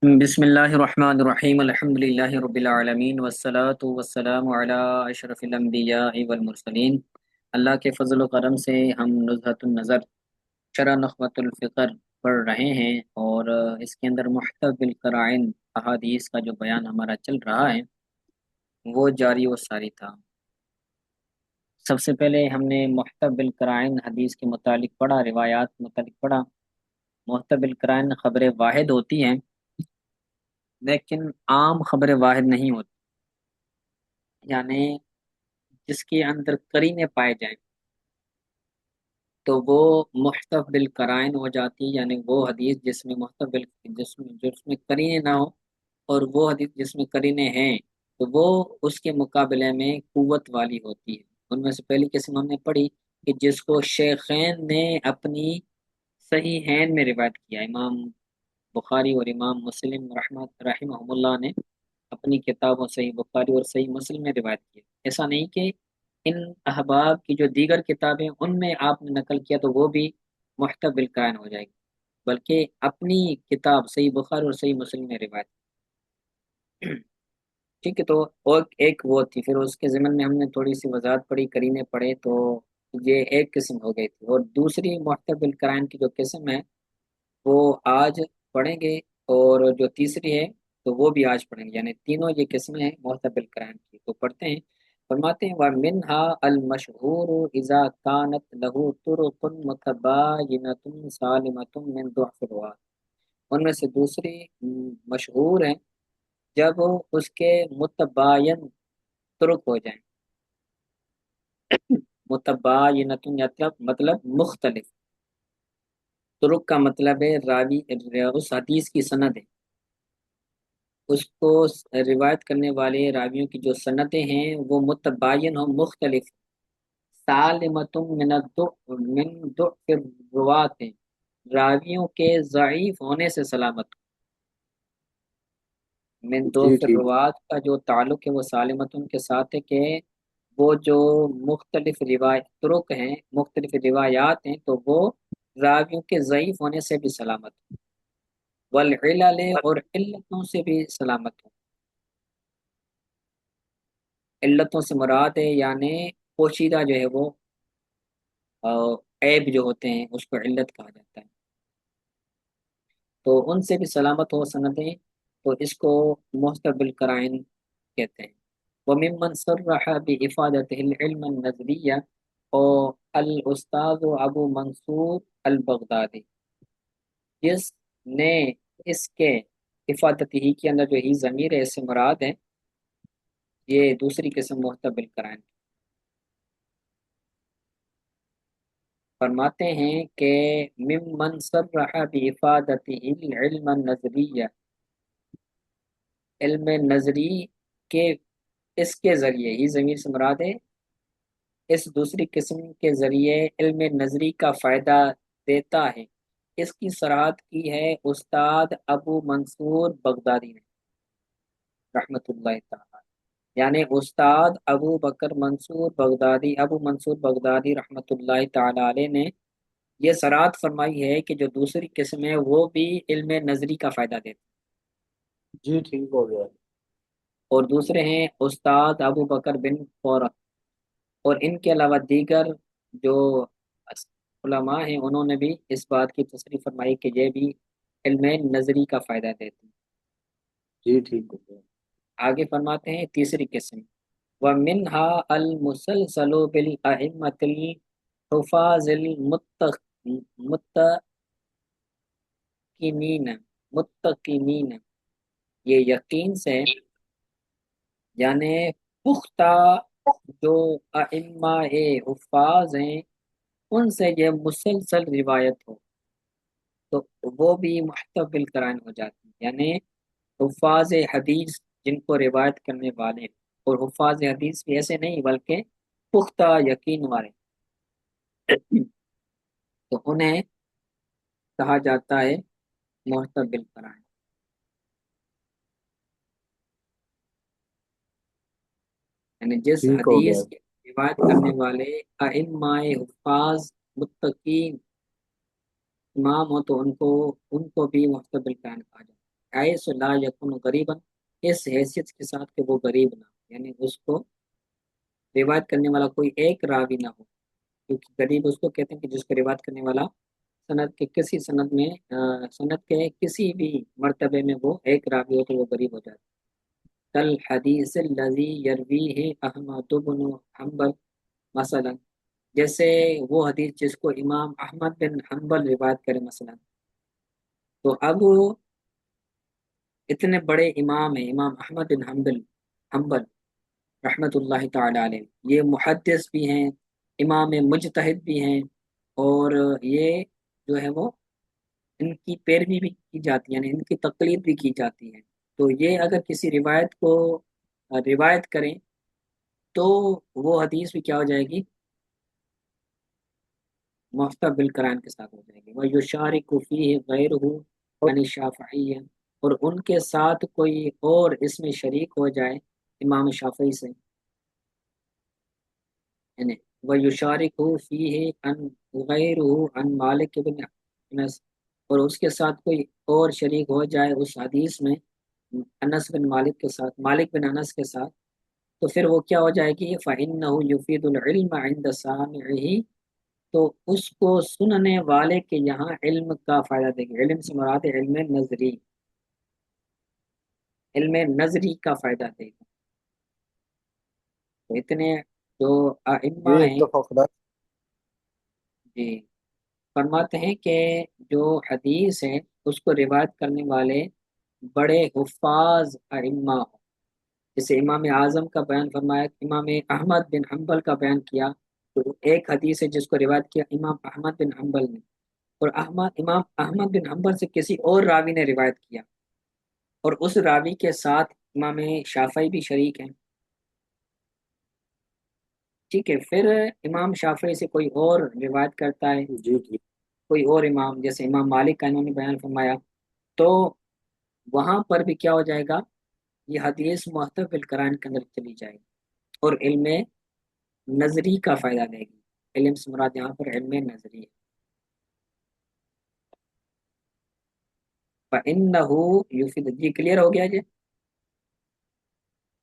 بسم اللہ الرحمن الرحیم الحمد للہ رب العالمین والصلاة والسلام علی اشرف الانبیاء والمرسلین۔ اللہ کے فضل و کرم سے ہم نزہۃ النظر شرح نخبۃ الفقر پڑھ رہے ہیں، اور اس کے اندر محتب بالقرائن احادیث کا جو بیان ہمارا چل رہا ہے وہ جاری و ساری تھا۔ سب سے پہلے ہم نے محتب بالقرائن حدیث کے متعلق پڑھا، روایات متعلق پڑھا۔ محتب بالقرائن خبر واحد ہوتی ہیں، لیکن عام خبر واحد نہیں ہوتی، یعنی جس کے اندر قرینے پائے جائیں تو وہ محتف بالقرائن ہو جاتی ہے، یعنی وہ حدیث جس میں جس میں قرینے نہ ہو، اور وہ حدیث جس میں قرینے ہیں تو وہ اس کے مقابلے میں قوت والی ہوتی ہے۔ ان میں سے پہلی قسم ہم نے پڑھی کہ جس کو شیخین نے اپنی صحیحین میں روایت کیا، امام بخاری اور امام مسلم رحمہ اللہ نے اپنی کتابوں صحیح بخاری اور صحیح مسلم میں روایت کیا۔ ایسا نہیں کہ ان احباب کی جو دیگر کتابیں ان میں آپ نے نقل کیا تو وہ بھی محتب بالقرائن ہو جائے گی، بلکہ اپنی کتاب صحیح بخاری اور صحیح مسلم میں روایت ٹھیک ہے۔ تو اور ایک وہ تھی، پھر اس کے ضمن میں ہم نے تھوڑی سی وضاحت پڑھی، کرینے پڑھے، تو یہ ایک قسم ہو گئی تھی۔ اور دوسری محتب بالقرائن کی جو قسم ہے وہ آج پڑھیں گے، اور جو تیسری ہے تو وہ بھی آج پڑھیں گے، یعنی تینوں یہ قسمیں ہیں محتب بالقرائن کی۔ تو پڑھتے ہیں، فرماتے ہیں وَمِنْهَا الْمَشْهُورُ إِذَا كَانَتْ لَهُ طُرُقٌ مُتَبَايِنَةٌ سَالِمَةٌ مِنْ ضَعْفِ الرُّوَاةِ۔ ان میں سے دوسری مشہور ہیں جب اس کے متباین طرق ہو جائیں، متباینۃ مطلب مختلف، طرق کا مطلب ہے راوی اس حدیث کی سند ہے، اس کو روایت کرنے والے راویوں کی جو سندیں ہیں وہ متباین ہوں، مختلف، سالمۃ من ضعف الروات ہیں، راویوں کے ضعیف ہونے سے سلامت۔ من جی ضعف ٹھیک الروات کا جو تعلق ہے وہ سالمتن کے ساتھ ہے کہ وہ جو مختلف روایت طرق ہیں، مختلف روایات ہیں، تو وہ راویوں کے ضعیف ہونے سے بھی سلامت، والعلل اور علتوں سے بھی سلامت ہوں۔ علتوں سے مراد ہے یعنی پوشیدہ جو ہے وہ عیب جو ہوتے ہیں اس کو علت کہا جاتا ہے، تو ان سے بھی سلامت ہو سندیں، تو اس کو محتمل قرائن کہتے ہیں۔ وممن صرح بإفادته العلم النظریہ اور الاستاذ ابو منصور البغدادی، جس نے اس کے افادت ہی کے اندر جو ہی ضمیر ہے اس سے مراد ہے، یہ دوسری قسم محتمل قرائن۔ فرماتے ہیں کہ ممن صرح بإفادته العلم النظریہ، علم نظری کے اس کے ذریعے، ہی ضمیر سے مراد ہے اس دوسری قسم کے ذریعے علم نظری کا فائدہ دیتا ہے، اس کی صراحت کی ہے استاد ابو منصور بغدادی نے رحمۃ اللہ تعالی، یعنی استاد ابو بکر منصور بغدادی، ابو منصور بغدادی رحمۃ اللہ تعالی علیہ نے یہ صراحت فرمائی ہے کہ جو دوسری قسم ہے وہ بھی علم نظری کا فائدہ دیتا ہے، جی ٹھیک ہو گیا۔ اور دوسرے ہیں استاد ابو بکر بن فورت، اور ان کے علاوہ دیگر جو علماء ہیں انہوں نے بھی اس بات کی تصریح فرمائی کہ یہ بھی علم نظری کا فائدہ دیتے ہیں۔ جی ٹھیک ہو گیا۔ آگے فرماتے ہیں تیسری قسم، وَمِنْهَا الْمُسَلْسَلُ بِالْأَئِمَّةِ الْحُفَاظِ متقنین، یہ یقین سے یعنی پختہ جو ائمہ حفاظ ہیں ان سے یہ مسلسل روایت ہو تو وہ بھی محتف بالقرائن ہو جاتی ہے، یعنی حفاظ حدیث جن کو روایت کرنے والے ہیں، اور حفاظ حدیث بھی ایسے نہیں بلکہ پختہ یقین والے، تو انہیں کہا جاتا ہے محتف بالقرائن۔ یعنی جس ٹھیک ہو گیا۔ حدیث کی روایت کرنے والے ائمہ حفاظ متقین امام ہو تو ان کو بھی محتف بالقرائن کہا جاتا ہے۔ حیث لا یکن غریبا، اس حیثیت کے ساتھ کہ وہ غریب نہ ہو، یعنی اس کو روایت کرنے والا کوئی ایک راوی نہ ہو، کیونکہ غریب اس کو کہتے ہیں کہ جس کو روایت کرنے والا سند کے کسی سند میں سند کے کسی بھی مرتبے میں وہ ایک راوی ہو تو وہ غریب ہو جاتا ہے۔ کل حدیث الذی یرویہ احمد بن حنبل مثلا، جیسے وہ حدیث جس کو امام احمد بن حنبل روایت کرے مثلا، تو اب اتنے بڑے امام ہیں امام احمد بن حنبل رحمت اللہ تعالی علیہ، یہ محدث بھی ہیں، امام مجتہد بھی ہیں، اور یہ جو ہے وہ ان کی پیروی بھی کی جاتی ہے، یعنی ان کی تقلید بھی کی جاتی ہے، تو یہ اگر کسی روایت کو روایت کریں تو وہ حدیث بھی کیا ہو جائے گی، مفتہ بالقرآن کے ساتھ ہو جائے گی۔ وَيُشَارِكُ فِيهِ غَيْرُهُ عَنِ الشَّافِعِيِّ، اور ان کے ساتھ کوئی اور اس میں شریک ہو جائے امام شافعی سے، یعنی وَيُشَارِكُ فِيهِ عن غَيْرُهُ عن مالک بن انس، اور اس کے ساتھ کوئی اور شریک ہو جائے اس حدیث میں انس بن مالک کے ساتھ، مالک بن انس کے ساتھ، تو پھر وہ کیا ہو جائے گی، فَإِنَّهُ يُفِيدُ الْعِلْمَ عِنْدَ سَامِعِهِ، تو اس کو سننے والے کے یہاں علم کا فائدہ دے گی۔ علم سے مراد ہے علم نظری، علم نظری کا فائدہ دے گا۔ تو اتنے جو ائمہ یہ ہیں، اتفاق رائے۔ جی فرماتے ہیں کہ جو حدیث ہے اس کو روایت کرنے والے بڑے حفاظ ائمہ ہوں، جیسے امام اعظم کا بیان فرمایا، امام احمد بن حنبل کا بیان کیا، تو ایک حدیث ہے جس کو روایت کیا امام احمد بن حنبل نے، اور امام احمد بن حنبل سے کسی اور راوی نے روایت کیا، اور اس راوی کے ساتھ امام شافعی بھی شریک ہیں، ٹھیک ہے، پھر امام شافعی سے کوئی اور روایت کرتا ہے، جی ٹھیک۔ کوئی اور امام جیسے امام مالک کا انہوں نے بیان فرمایا، تو وہاں پر بھی کیا ہو جائے گا، یہ حدیث محتف بالقرآن کے اندر چلی جائے گی اور علم نظری کا فائدہ دے گی۔ علم سے مراد یہاں پر علم نظری ہے۔ فَإِنَّهُ يُفِيدُ، جی کلیئر ہو گیا جی،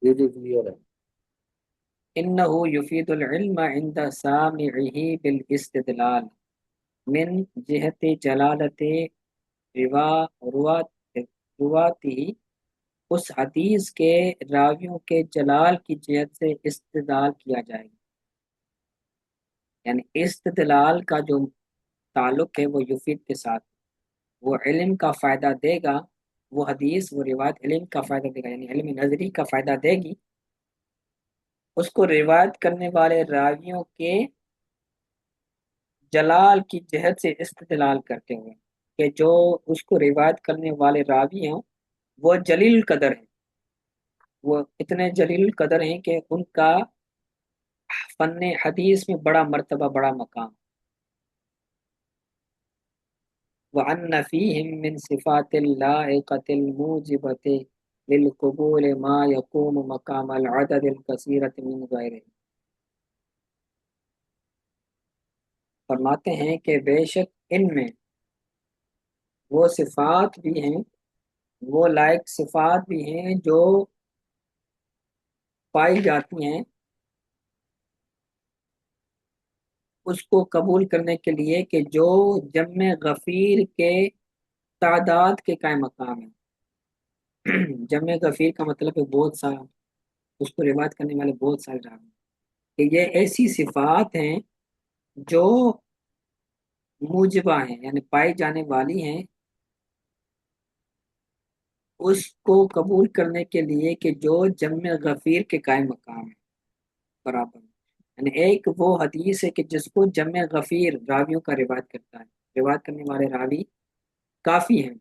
جی جی کلیئر ہے۔ إِنَّهُ يُفِيدُ الْعِلْمَ عِنْدَ سَامِعِهِ بِالْإِسْتِدْلَالِ من جہت جلالت رواتی، اس حدیث کے راویوں کے جلال کی جہت سے استدلال کیا جائے گا، یعنی استدلال کا جو تعلق ہے وہ یفید کے ساتھ، وہ علم کا فائدہ دے گا، وہ حدیث وہ روایت علم کا فائدہ دے گا، یعنی علم نظری کا فائدہ دے گی، اس کو روایت کرنے والے راویوں کے جلال کی جہت سے استدلال کرتے ہوئے، کہ جو اس کو روایت کرنے والے راوی ہیں وہ جلیل قدر ہیں، وہ اتنے جلیل قدر ہیں کہ ان کا فن حدیث میں بڑا مرتبہ، بڑا مقام، وَأَنَّ فِيهِم مِّن صِفَاتِ اللَّائِقَةِ الْمُوجِبَةِ لِلْقُبُولِ مَا يَقُومُ مَقَامَ الْعَدَدِ الْكَثِيرَةِ مِنْ غَيْرِهِ، فرماتے ہیں کہ بے شک ان میں وہ صفات بھی ہیں، وہ لائق صفات بھی ہیں جو پائی جاتی ہیں اس کو قبول کرنے کے لیے کہ جو جمع غفیر کے تعداد کے قائم مقام ہے۔ جمع غفیر کا مطلب ہے بہت سارا، اس کو روایت کرنے والے بہت سارے راوی، کہ یہ ایسی صفات ہیں جو موجبہ ہیں، یعنی پائی جانے والی ہیں اس کو قبول کرنے کے لیے کہ جو جمع غفیر کے قائم مقام ہے برابر، یعنی ایک وہ حدیث ہے کہ جس کو جمع غفیر راویوں کا روایت کرتا ہے، روایت کرنے والے راوی کافی ہیں،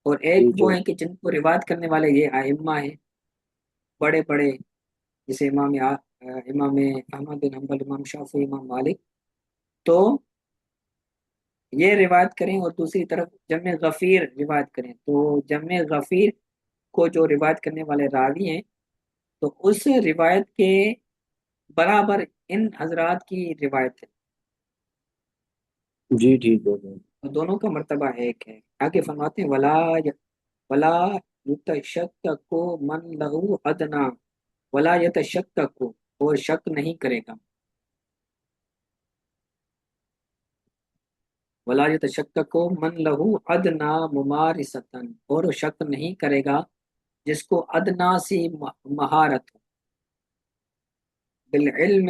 اور ایک جی جی وہ ہیں کہ جن کو روایت کرنے والے یہ ائمہ ہیں بڑے بڑے، جیسے امام احمد بن حنبل، امام شافعی، امام مالک، تو یہ روایت کریں اور دوسری طرف جمع غفیر روایت کریں، تو جمع غفیر کو جو روایت کرنے والے راوی ہیں تو اس روایت کے برابر ان حضرات کی روایت ہے، جی ٹھیک ہو گیا۔ تو دونوں کا مرتبہ ایک ہے۔ آگے فرماتے ہیں ولا یتشکک من لہو ادنا، ولا یتشکک، اور شک نہیں کرے گا، ولا یتشکک من لہو ادنا ممارستن، اور شک نہیں کرے گا جس کو ادنا سی مہارت ہو، بالعلم،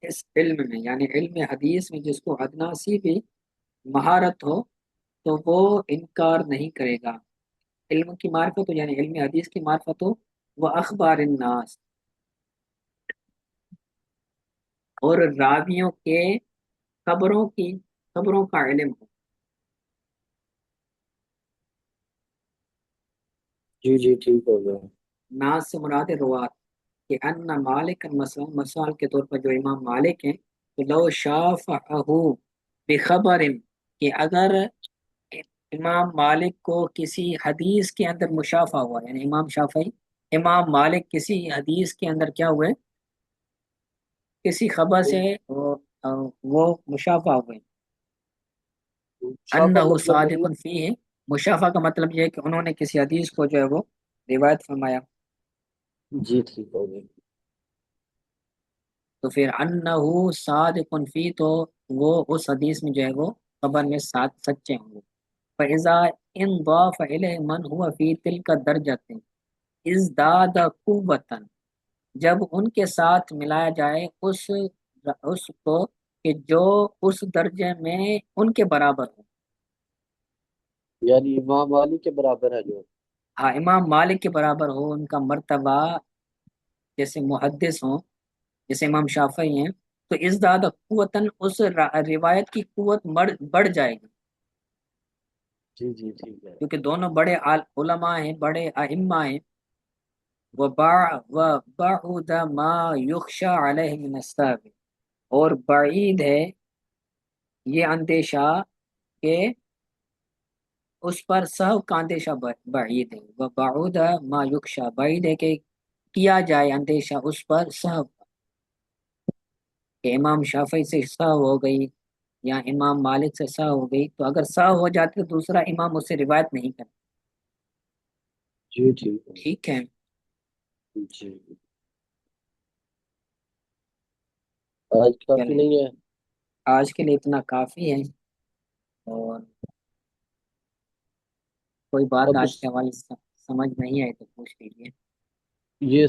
اس علم میں یعنی علم حدیث میں جس کو ادنا سی بھی مہارت ہو تو وہ انکار نہیں کرے گا، علم کی معرفت ہو یعنی علم حدیث کی معرفت ہو، وہ اخبار الناس، اور راویوں کے خبروں کا علم ہو، جی جی ٹھیک ہو گیا۔ ناس سے مراد روات، کہ ان مالک مثلا مثال کے طور پر جو امام مالک ہیں، تو لو شافعہ بخبر، کہ اگر امام مالک کو کسی حدیث کے اندر مشافہ ہوا، یعنی امام شافعی امام مالک کسی حدیث کے اندر کیا ہوئے، کسی خبر سے وہ مشافہ ہوئے، شافع انہ مطلب صادق وہی فیہ، مشافہ کا مطلب یہ ہے کہ انہوں نے کسی حدیث کو جو ہے وہ روایت فرمایا، ہے؟ جی ٹھیک ہو گیا۔ تو پھر انہ صادق فی، تو وہ اس حدیث میں جو ہے وہ خبر میں ساتھ سچے ہوں گے، فَإِذَا انضاف إِلَيْهِ مَنْ هُوَ فِي تِلْكَ الدَّرْجَةِ ازداد قوتاً، جب ان کے ساتھ ملایا جائے اس کو کہ جو اس درجے میں ان کے برابر ہو، یعنی امام علی کے برابر ہے جو؟ ہاں امام مالک کے برابر ہو ان کا مرتبہ، جیسے محدث ہوں، جیسے امام شافعی ہیں، تو ازداد قوتاً اس روایت کی قوت بڑھ جائے گی، جی جی ٹھیک ہے۔ کیونکہ دونوں بڑے علماء ہیں، بڑے ائمہ ہیں، وبعد ما یخشى علیہ من السہو، اور بعید ہے یہ اندیشہ کہ اس پر سہو کا اندیشہ بعید ہے، وبعد ما یخشى، بعید ہے کہ کیا جائے اندیشہ اس پر سہو، کہ امام شافعی سے سہو ہو گئی یا امام مالک سے سہو ہو گئی، تو اگر سہو ہو جاتی تو دوسرا امام اس سے روایت نہیں کرتا، جی ٹھیک ہے۔ ٹھیک ہے، جی آج کافی چلیں نہیں ہے؟ آج کے لیے اتنا کافی ہے، اور کوئی بات اب آج کے حوالے سے سمجھ نہیں آئی تو پوچھ لیجیے۔ یہ